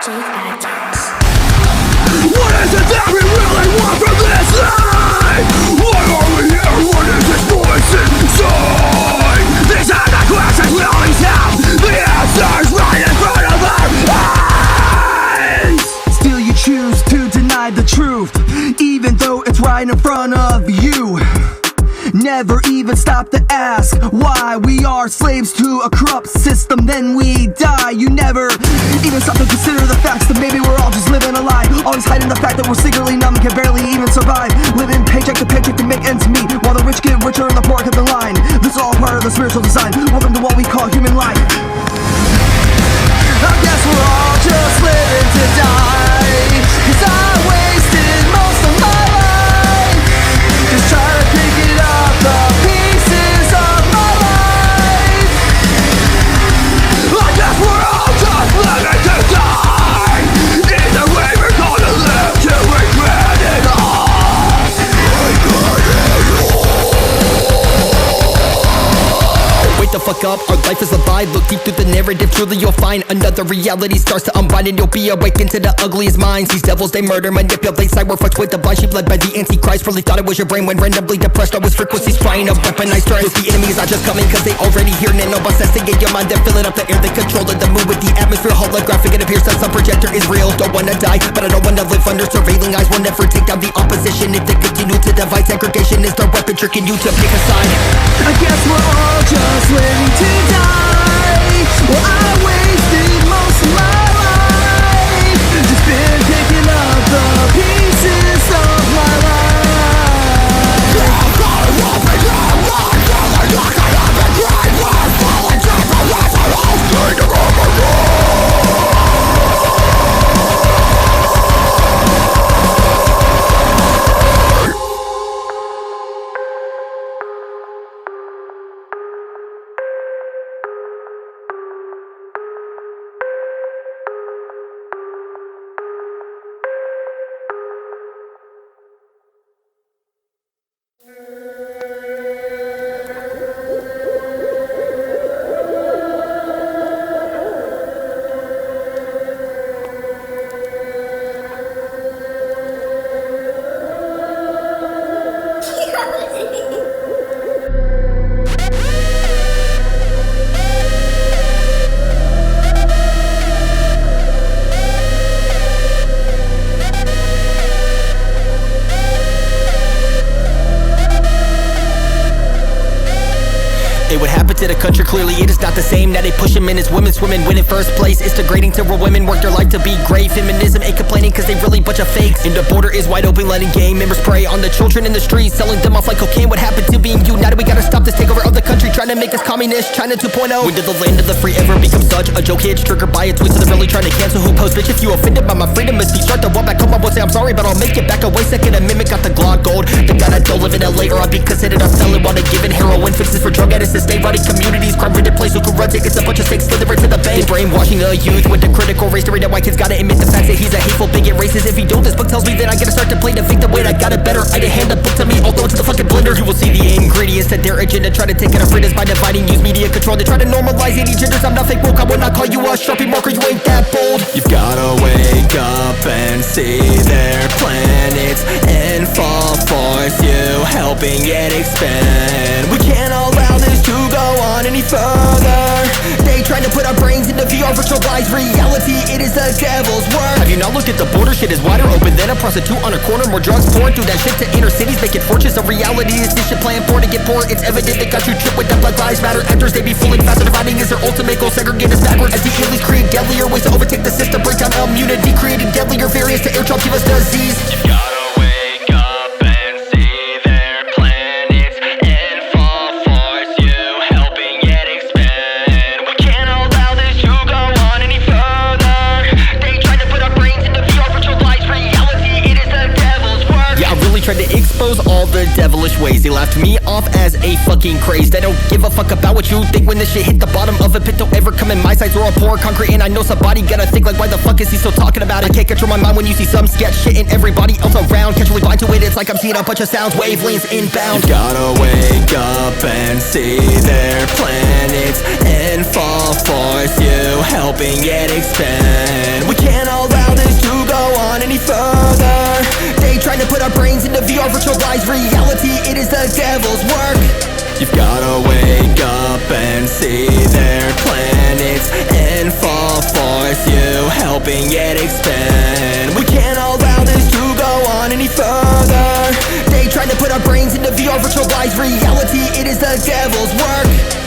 What is it that we really want from this life? Why are we here? What is this voice inside? These are the questions we always have. The answers right in front of our eyes. Still you choose to deny the truth, even though it's right in front of you. Never even stop to ask why we are slaves to a corrupt system, then we die. You never even stop to consider the facts that maybe we're all just living a lie. Always hiding the fact that we're secretly numb, can barely even survive. Living paycheck to paycheck to make ends meet, while the rich get richer and the poor cut the line. This is all part of the spiritual design. Welcome to what we call human life. I guess we're all just living to die, 'cause I wasted most of my life just trying to pick it up, the pieces of my life. I guess we're all just living to die. Either way we're gonna live to regret it all. Wake the fuck up, our life is a lie. Look deep through the narrative, truly you'll find another reality starts to unbind, and you'll be awakened to the ugliest minds. These devils, they murder, manipulate, cyber fucked with the blind sheep led by the Antichrist. Really thought it was your brain when randomly depressed. I was frequencies trying to weaponize stress. The enemy is not just coming cause they already here. Nanobots testing in your mind, they're filling up the air. They controlling the mood with the atmosphere holographic. It appears that some projector is real. Don't wanna die, but I don't wanna live under surveilling eyes. Will never take down the opposition if they continue to divide. Segregation is their weapon, tricking you to pick a side. I guess we're all just living to die. Well, I wasted most of my life just been picking up the pieces of my life. To the country, clearly it is not the same. Now they push him in as women swimming, win in first place. It's degrading to where women work their life to be great. Feminism ain't complaining cause they really bunch of fakes. And the border is wide open, letting gang members prey on the children in the streets, selling them off like cocaine. What happened to being you? Now that we gotta stop this takeover of the country, trying to make us communist. China 2.0. When did the land of the free ever become such a joke? Kids triggered by a tweet, so they're really trying to cancel who posts. Bitch, if you offended by my freedom of speech, start to walk back home. I won't say I'm sorry, but I'll make it back away. Second Amendment got the Glock gold. Thank God I don't live in LA or I'd be considered a felon while they giving heroin fixes for drug addicts and stay running communities. Crime ridden place who can run tickets, a bunch of stakes delivered to the bank. Brainwashing the youth with the critical race theory that white kids gotta admit the fact that he's a hateful bigot racist. If he don't, this book tells me that I gotta start to play the victim. Wait, I got it better. I didn't hand the book to me, although it's the fucking blender. You will see the ingredients that their agenda try to take it of freedoms by dividing, use media control. They try to normalize any genders. I'm not fake woke. I will not call you a Sharpie marker. You ain't that bold. You've gotta wake up and see their planets and fall force you, helping it expand. We can't allow this to go on any further. They trying to put our brains into VR, virtualized reality. It is the devil's work. Have you not looked at the border? Shit is wider open than a prostitute on a corner. More drugs pouring through that shit to inner cities, making fortunes. The reality is this shit plan for to get poor. It's evident they got you tripped with the Black Lives Matter actors. They be fooling faster. Dividing is their ultimate goal. Segregate us backwards as the elites create deadlier ways to overtake the system. Break down immunity, creating deadlier variants to air trump, give us disease. You gotta wake up and see their planets and fall force you, helping it expand. We can't allow this to go on any further. They try to put our brains into VR, virtualized reality. It is the devil's work. Yeah, I really tried to expose all the devilish ways. They laughed me off as a fucking craze. They don't give a fuck about what you think when this shit hit the bottom of a pit. Don't ever come in my sights or a poor concrete. And I know somebody gotta think like, why the fuck is he still talking about it? I can't control my mind when you see some sketch shit and everybody else around. Casually blind to it, it's like I'm seeing a bunch of sounds, wavelengths inbound. You gotta wake up and see their planets and fall force you, helping it expand. We can't all to put our brains into VR, virtualized reality. It is the devil's work. You've gotta wake up and see their planets and fall force you, helping it expand. We can't allow this to go on any further. They tried to put our brains into VR, virtualized reality. It is the devil's work.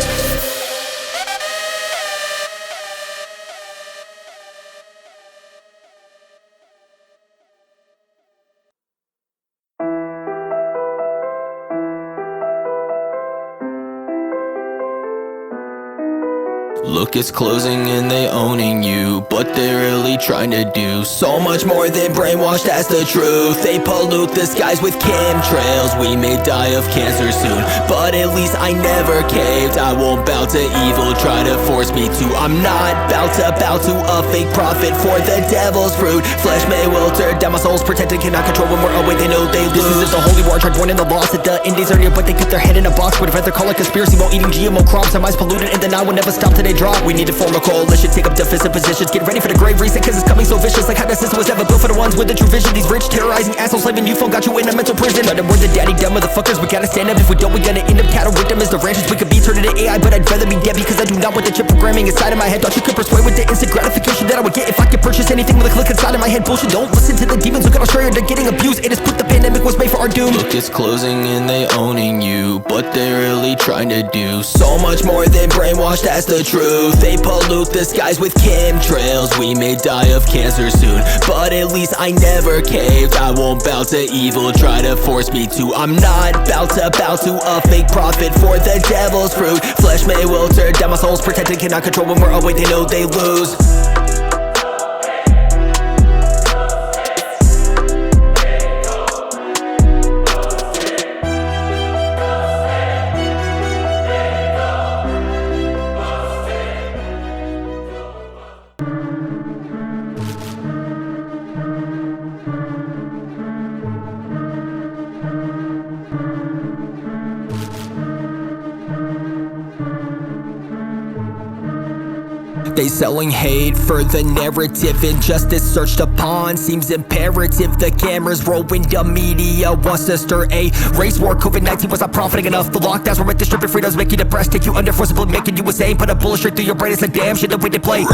Look, it's closing and they owning you, but they're really trying to do so much more than brainwash, that's the truth. They pollute the skies with chemtrails. We may die of cancer soon, but at least I never caved. I won't bow to evil, try to force me to. I'm not bow to a fake prophet for the devil's fruit. Flesh may wilter, down my soul's protected, cannot control when we're away, they know they lose. This is a holy war, tried warning the lost that the Indies are near, but they keep their head in a box. Whatever they're called a conspiracy while eating GMO crops. Our minds polluted and then I will never stop till they drop. We need to form a coalition, take up defensive positions. Get ready for the great reset, cause it's coming so vicious. Like how the system was never built for the ones with the true vision. These rich, terrorizing assholes, slaving you phone got you in a mental prison. But we're the daddy dumb motherfuckers, we gotta stand up. If we don't, we gonna end up cattle with them as the ranchers. We could be turned into AI, but I'd rather be dead, because I do not want the chip programming inside of my head. Thought you could persuade with the instant gratification that I would get if I could purchase anything with a click inside of my head. Bullshit, don't listen to the demons, look at Australia, they're getting abused. It is put the pandemic was made for our doom. Look, it's closing and they owning you, but they're really trying to do so much more than brainwash, that's the truth. They pollute the skies with chemtrails. We may die of cancer soon, but at least I never caved. I won't bow to evil, try to force me to. I'm not bow to a fake prophet for the devil's fruit. Flesh may wilter, down my soul's protected, cannot control when we're away, they know they lose. They selling hate for the narrative, injustice searched upon seems imperative. The cameras roll when the media wants to stir a race war. COVID-19 was not profiting enough. The lockdowns were meant to strip your freedoms, make you depressed, take you under forcibly, making you insane. Put a bullet straight through your brain, it's like damn shit the way they play.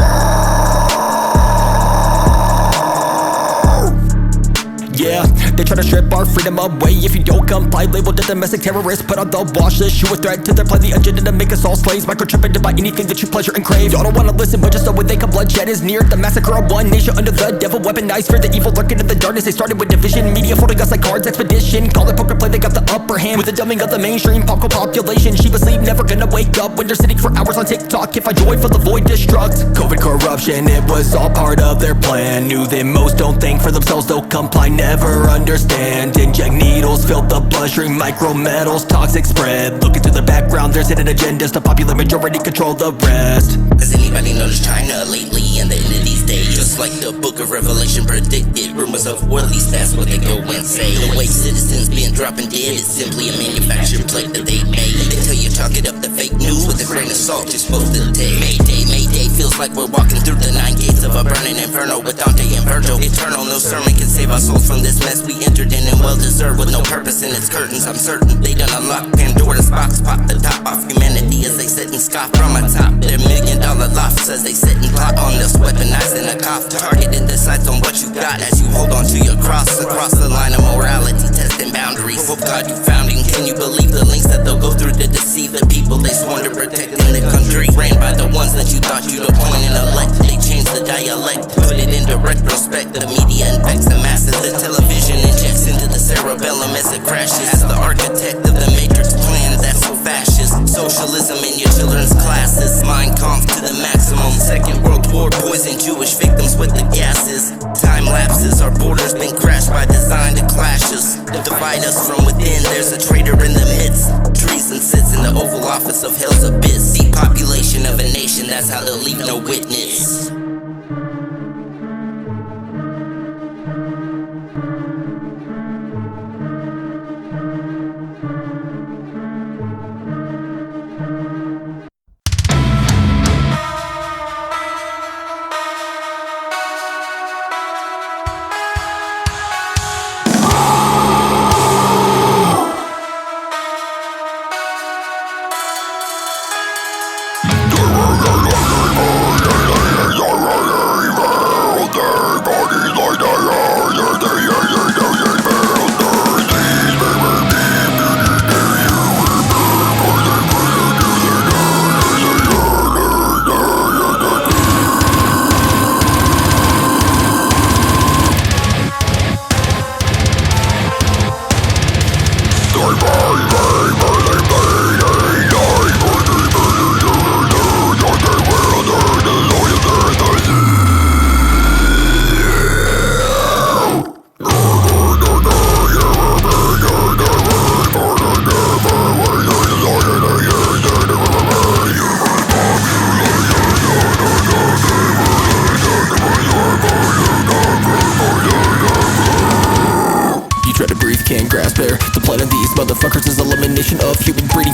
Yeah, they try to strip our freedom away. If you don't comply, labeled a domestic terrorist, put on the watch list. You a threat to their plan, the agenda to make us all slaves. Microchipping to buy anything that you pleasure and crave. Y'all don't wanna listen, but just know when they come, bloodshed is near. The massacre of one nation under the devil, weaponized fear, the evil lurking in the darkness. They started with division, media folding us like cards, expedition. Call it poker play, they got the upper hand with the dumbing of the mainstream pop population. She was asleep, never gonna wake up when they're sitting for hours on TikTok. If I joy for the void destruct, COVID corruption, it was all part of their plan. Knew that most don't think for themselves, they'll comply, never understand. Inject needles, fill the bloodstream, micrometals, toxic spread. Look into the background, there's hidden agendas. The popular majority control the rest. Has anybody noticed China lately and the end of these days? Just like the book of Revelation predicted, rumors of war, at least that's what they go and say. The way citizens being dropping dead is simply a manufactured plate that they made. They tell you chalk it up to fake news with a grain of salt you're supposed to take. Mayday feels like we're walking through the 9 gates of a burning inferno with Dante and Virgil. Eternal, no sermon can save our souls from this mess we entered in and well deserved, with no purpose in its curtains. I'm certain they done unlock Pandora's box, pop the top off humanity as they sit and scoff from atop their $1 million lofts as they sit and plot on us, weaponizing a cough, targeting the sights on what you got as you hold on to your cross across the line of morality, testing boundaries. Hope God you found him. Can you believe the links that they'll go through to deceive the people they sworn to protect in the country? Ran by the ones that you thought you'd appoint and elect. They changed the dialect, put it into retrospect. The media infects the masses, the television injects into the cerebellum as it crashes. As the architect of the matrix plan that's so fascist, socialism in your children's classes, Mein Kampf to the maximum. Second World War poisoned Jewish victims with the gases. Time lapses, our borders been crashed by design to clash us, divide us from within. There's a traitor in the midst. Treason sits in the Oval Office of hell's abyss. Depopulation of a nation, that's how they'll leave no witness.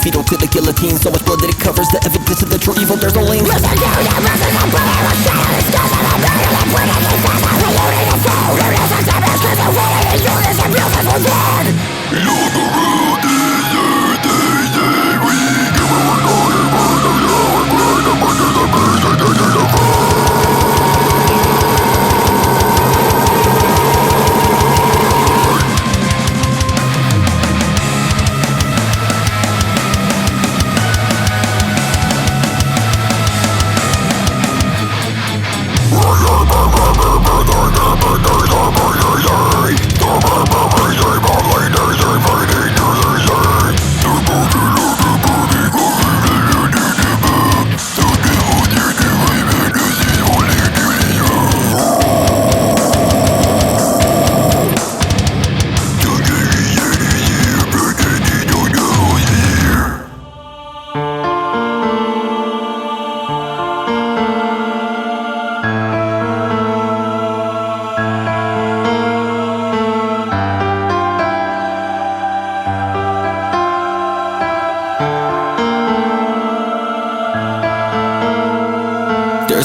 fetal to the guillotine. So much blood that it covers the evidence of the true evil. There's no lane.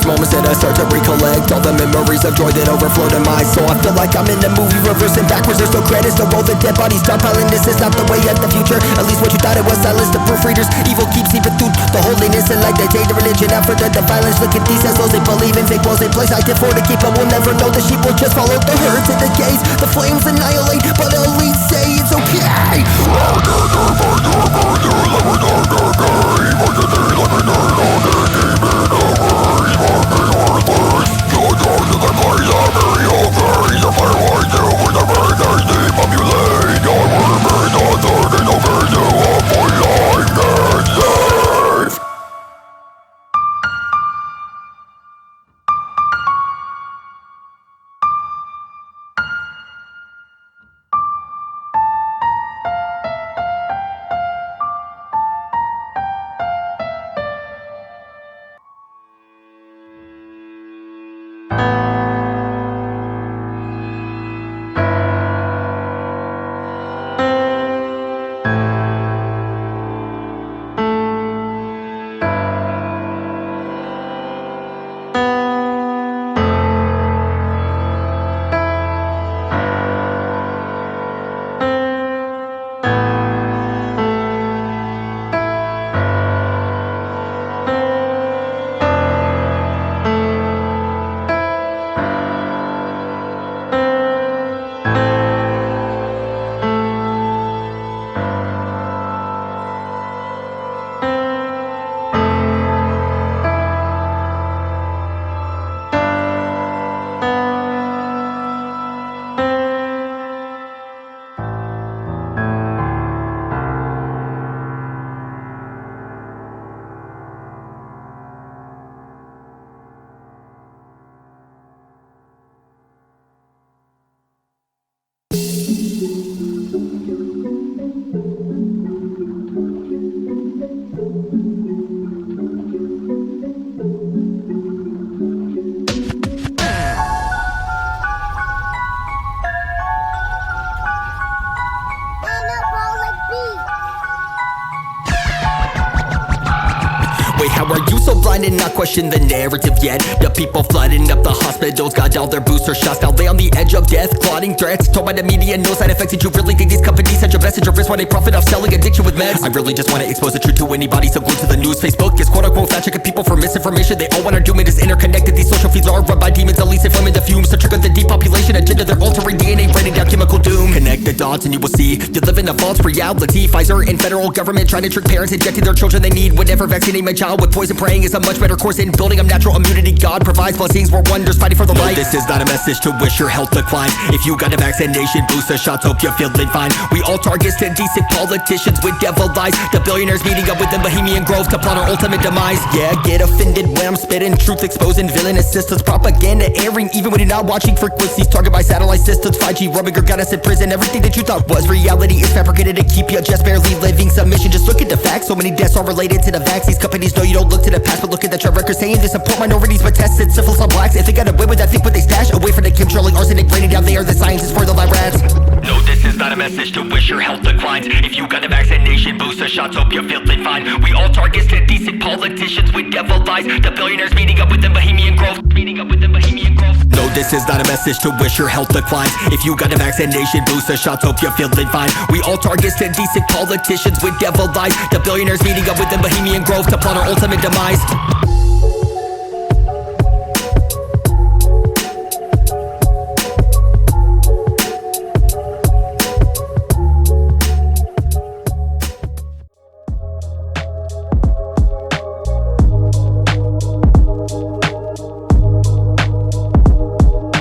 Moments that I start to recollect all the memories of joy that overflowed in my soul. I feel like I'm in a movie reversing backwards. There's no credits to roll the dead bodies stockpiling. This is not the way of the future. At least what you thought it was. Silence the proofreaders. Evil keeps seeping through the holiness and like they take the religion out for the violence. Look at these assholes, they believe in fake walls. They place like for to keep them. We'll never know. The sheep will just follow the herd to the gaze. The flames annihilate, but elites say it's okay. And not question the narrative yet. The people flooding up the hospitals got all their booster shots. Now they on the edge of death, clotting threats told by the media, no side effects. Did you really think these companies send your message of risk while they profit off selling addiction with meds? I really just want to expose the truth to anybody, so glued to the news. Facebook is quote-unquote fact-checking people for misinformation. They all want our doom, it is interconnected. These social feeds are run by demons, elites inflaming the fumes to trigger the depopulation agenda. They're altering DNA, writing down chemical doom. Connect the dots and you will see you live in a false reality. Pfizer and federal government trying to trick parents, injecting their children they need. Whatever vaccinating my child with poison, praying is a much better course in building up natural immunity. God provides blessings, we're wonders, fighting for the light. This is not a message to wish your health declines. If you got a vaccination, booster shots, hope you're feeling fine. We all targets to decent politicians with devil eyes. The billionaires meeting up with them Bohemian Grove to plot our ultimate demise. Yeah, get offended when I'm spitting truth, exposing villainous systems, propaganda airing even when you're not watching frequencies. Targeted by satellite systems, 5G rubbing your got us in prison. Everything that you thought was reality is fabricated to keep you just barely living. Submission, just look at the facts. So many deaths are related to the vaccines. Companies know you don't look to the past, but look at the track record saying they support minorities but tested syphilis on blacks. If they got away with that, think what they stash away from the chemtrailing arsenic raining down. They are the scientists for the lab rats. No, this is not a message to wish your health declines. If you got a vaccination booster shots, hope you're feeling fine. We all targets to decent politicians with devil lies. The billionaires meeting up with them Bohemian Grove. No, this is not a message to wish your health declines. If you got a vaccination booster shots, hope you're feeling fine. We all targets to decent politicians with devil lies. The billionaires meeting up with them Bohemian Grove to plot our ultimate demise.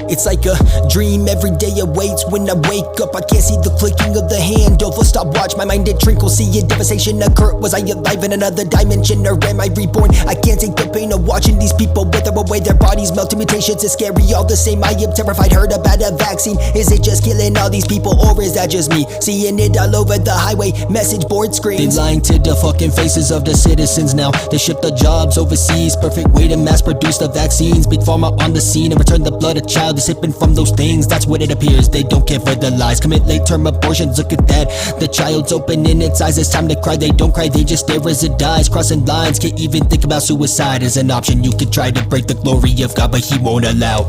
It's like a dream, every day awaits. When I wake up, I can't see the clicking of the hand over stopwatch. My mind, it trinkles, see a devastation occur. Was I alive in another dimension, or am I reborn? I can't take the pain of watching these people wither away. Their bodies melt to mutations, it's scary all the same. I am terrified, heard about a vaccine. Is it just killing all these people, or is that just me? Seeing it all over the highway, message board screens. They lying to the fucking faces of the citizens now. They ship the jobs overseas, perfect way to mass produce the vaccines. Big pharma on the scene and return the blood of child. Sipping from those things, that's what it appears. They don't care for the lies, commit late-term abortions. Look at that, the child's opening its eyes. It's time to cry, they don't cry, they just stare as it dies. Crossing lines, can't even think about suicide as an option. You could try to break the glory of God, but he won't allow.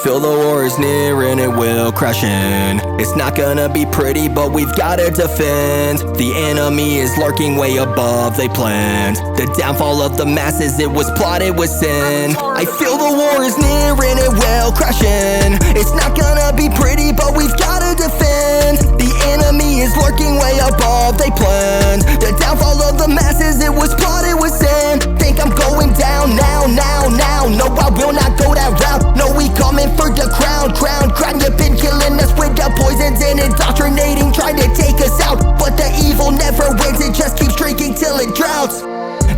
Feel the war is near and it will crash in. It's not gonna be pretty, but we've gotta defend. The enemy is lurking way above they planned. The downfall of the masses, it was plotted with sin. I feel the war is near and it will crash in. It's not gonna be pretty, but we've gotta defend. The enemy is lurking way above they planned. The downfall of the masses, it was plotted with sin. Think I'm going down now. No, I will not go that route. No, we coming for the crown. You've been killing us with the poisons and indoctrinating, trying to take us out. But the evil never wins, it just keeps drinking till it drowns.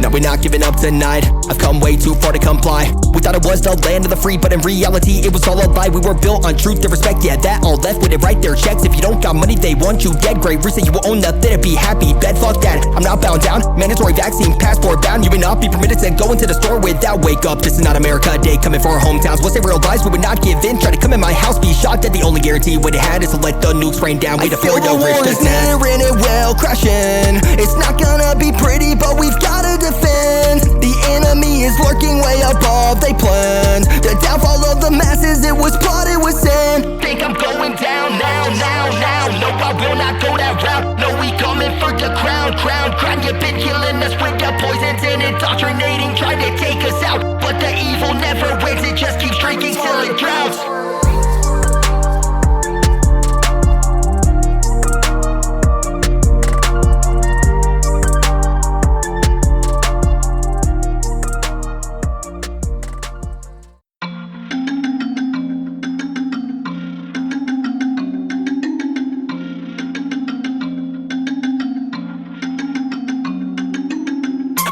Now we're not giving up tonight. I've come way too far to comply. We thought it was the land of the free, but in reality it was all a lie. We were built on truth and respect, yeah, that all left with it right there. Checks, if you don't got money, they want you dead. Great reason you will own nothing and be happy. Bed, fuck that, I'm not bound down. Mandatory vaccine, passport bound. You would not be permitted to go into the store without wake up. This is not America Day, coming for our hometowns. We'll say real lies, we would not give in. Try to come in my house, be shot dead. The only guarantee what it had is to let the nukes rain down. Wait for the rich to near and it will crash in. It's not gonna be pretty, but we've gotta defend. The enemy is lurking way above they planned. The downfall of the masses, it was plotted with sin. Think I'm going down now. No, I will not go that route. No, we coming for the crown. You've been killing us with the poisons and indoctrinating, trying to take us out. But the evil never wins, it just keeps drinking till it drowns.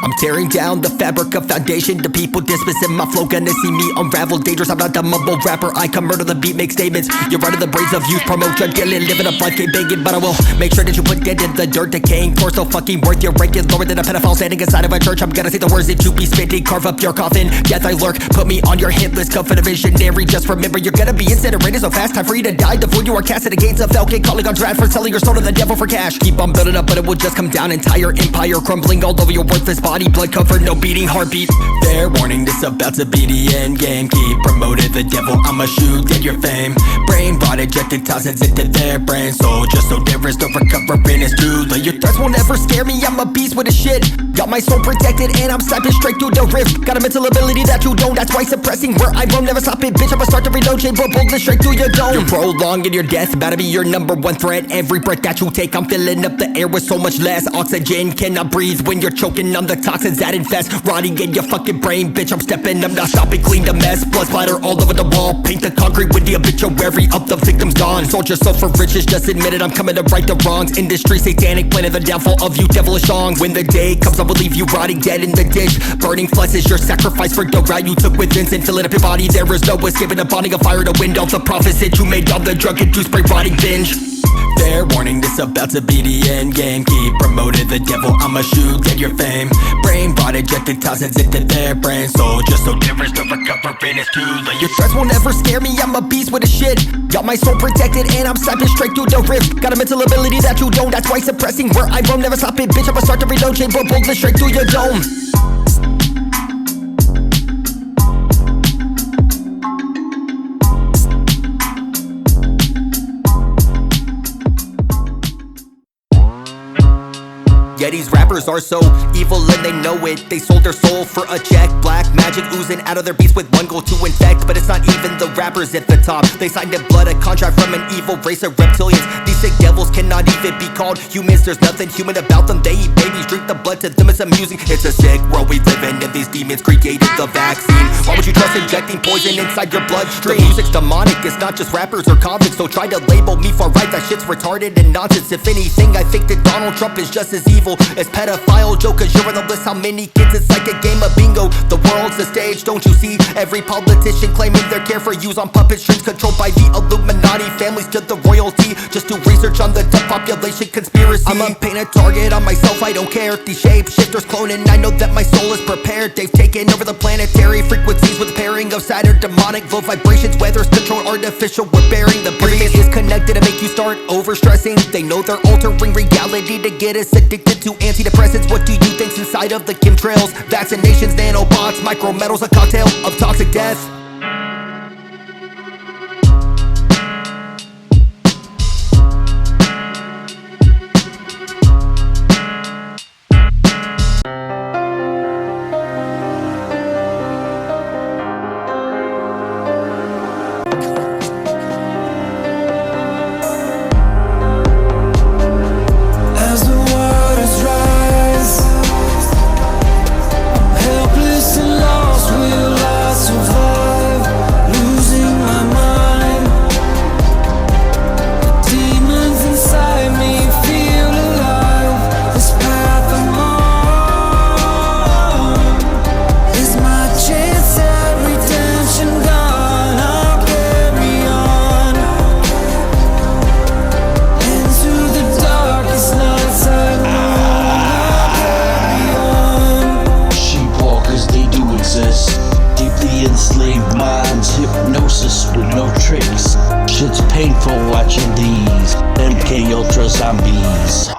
I'm tearing down the fabric of foundation. The people dismissing my flow, gonna see me unravel. Dangerous, I'm not the mumble rapper. I come murder the beat, make statements. You're running the brains of youth, promote drug dealing, living a life, keep begging. But I will make sure that you put dead in the dirt. Decaying core so fucking worth your rank is lower than a pedophile standing inside of a church. I'm gonna say the words that you be spitting, carve up your coffin. Death I lurk, put me on your hit list. Come for the visionary, just remember you're gonna be incinerated so fast. Time for you to die. The fool you are casting against a falcon, calling on draft for selling your soul to the devil for cash. Keep on building up, but it will just come down. Entire empire crumbling all over your worthless body. Blood covered, no beating heartbeat. Fair warning, this about to be the end game. Keep promoted the devil, I'ma shoot at your fame. Brain rot, ejected toxins into their brain. So just so there is no recovering, it's too late. Your threats won't ever scare me, I'm a beast with a shit. Got my soul protected and I'm sniping straight through the rift. Got a mental ability that you don't, that's why suppressing where I roam. Never stop it, bitch, I'ma start to reload. Chamber bullet straight through your dome. You're prolonging your death, about to be your number one threat. Every breath that you take, I'm filling up the air with so much less oxygen. Cannot breathe when you're choking on the toxins that infest, rotting in your fucking brain, bitch. I'm stepping, I'm not stopping, clean the mess. Blood splatter all over the wall, paint the concrete with the obituary of the victims gone. Sold yourself for riches, just admit it, I'm coming to right the wrongs. Industry satanic, planning the downfall of you devilish songs. When the day comes, I will leave you rotting dead in the ditch. Burning flesh is your sacrifice for the route you took with Vincent. Filling up your body, there is no escaping the bonding of fire to wind off the prophecy you made of the drug-induced brain rotting binge. Fair warning, this about to be the end game. Keep promoting the devil, I'ma shoot, get your fame. Brain rot ejected toxins into their brain. So just so different, to recover and it's too late. Your threats will never scare me, I'm a beast with a shit. Got my soul protected and I'm sniping straight through the rift. Got a mental ability that you don't, that's why suppressing where I roam. Never stop it, bitch, I'ma start to reload. Chamber bullets straight through your dome. Yeah, these rappers are so evil and they know it. They sold their soul for a check. Black magic oozing out of their beats with one goal to infect. But it's not even the rappers at the top. They signed in blood a contract from an evil race of reptilians. These sick devils cannot even be called humans. There's nothing human about them. They eat babies, drink the blood, to them it's amusing. It's a sick world we live in, and these demons created the vaccine. Why would you trust injecting poison inside your bloodstream? The music's demonic, it's not just rappers or convicts. So try to label me far right, that shit's retarded and nonsense. If anything, I think that Donald Trump is just as evil as pedophile jokers. You're on the list, how many kids? It's like a game of bingo. The world's the stage, don't you see? Every politician claiming their care for use on puppet strings, controlled by the Illuminati, families to the royalty. Just do research on the depopulation conspiracy. I'ma paint a target on myself, I don't care. These shapeshifters cloning, I know that my soul is prepared. They've taken over the planetary frequencies with pairing of Saturn, demonic low vibrations. Weather's control artificial, we're bearing the breeze. Everything is connected to make you start overstressing. They know they're altering reality to get us addicted to antidepressants. What do you think's inside of the chemtrails? Vaccinations, nanobots, micrometals, a cocktail of toxic death. Zombies,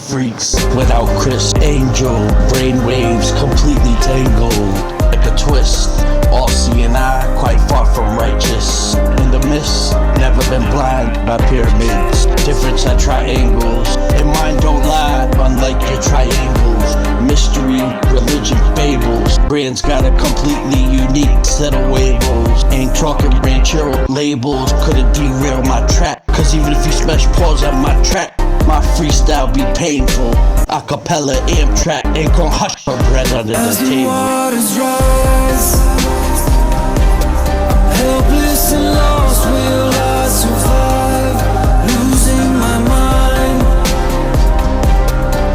freaks without Chris Angel, brainwaves completely tangled like a twist. All seeing eye, quite far from righteous. In the mist, never been blind by pyramids. Difference at triangles, and mine don't lie, unlike your triangles. Mystery, religion, fables. Brands got a completely unique set of labels. Ain't talking brand chill labels, couldn't derail my track. Cause even if you smash pause on my track, my freestyle be painful. Acapella amp track ain't gon' hush for bread under the table. Waters rise, I'm helpless and lost, will I survive? Losing my mind,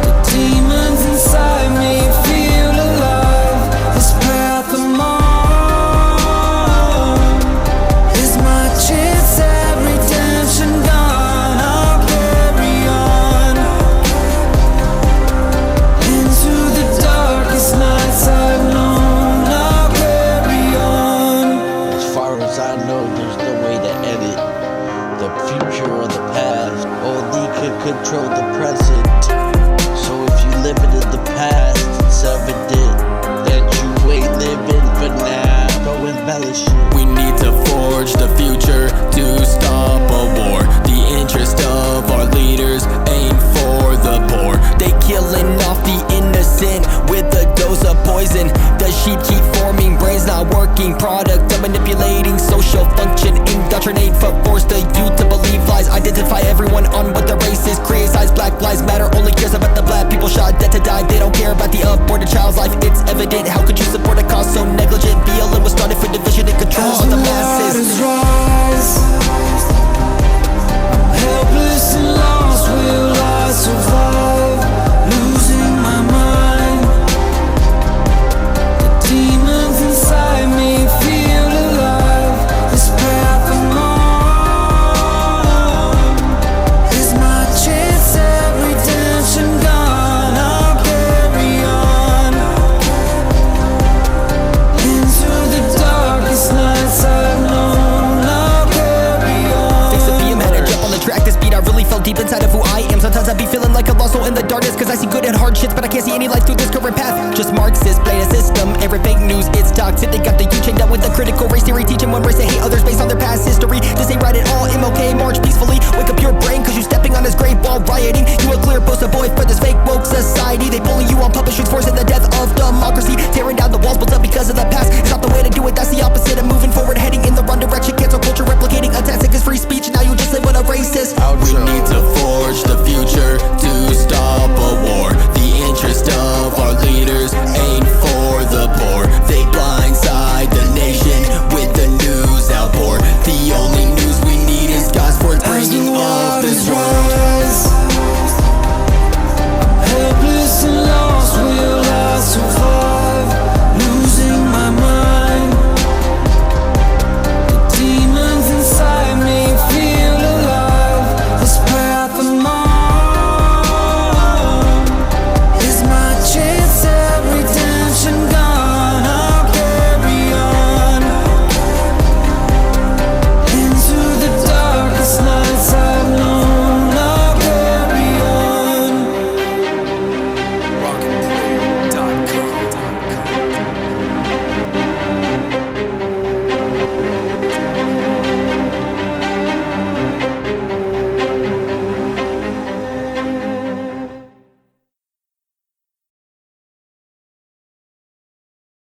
the demons inside me feel alive. This path I'm on is my chance at redemption gone. I'll carry on into the darkest nights I've known. I'll carry on. As far as I know, there's no way to edit side. They don't care about the aborted child's life. It's evident, how could you support a cause so negligent? BLM was started for division and control of the masses. Rise, helpless and lost, will I survive? Losing my mind, the demons inside me feel alive. This path I'm on is my chance at redemption gone. I'll carry on into the darkest nights I've known. I'll carry on. Thanks to PM had a jump on the track. This beat I really felt deep inside of who I am. Sometimes I be feeling like a lost soul in the darkness, cause I see good and hardships, but I can't see any light through this current path. Just Marxist, playing a system, every fake news, it's toxic. They got the youth chained up with the critical race theory, teaching one race to hate others based on their past history. This ain't right at all, MLK, march peacefully. Wake up your brain, cause you stepping on this grave while rioting. You a clear poster boy for this fake woke society. They pulling you on puppet strings, forcing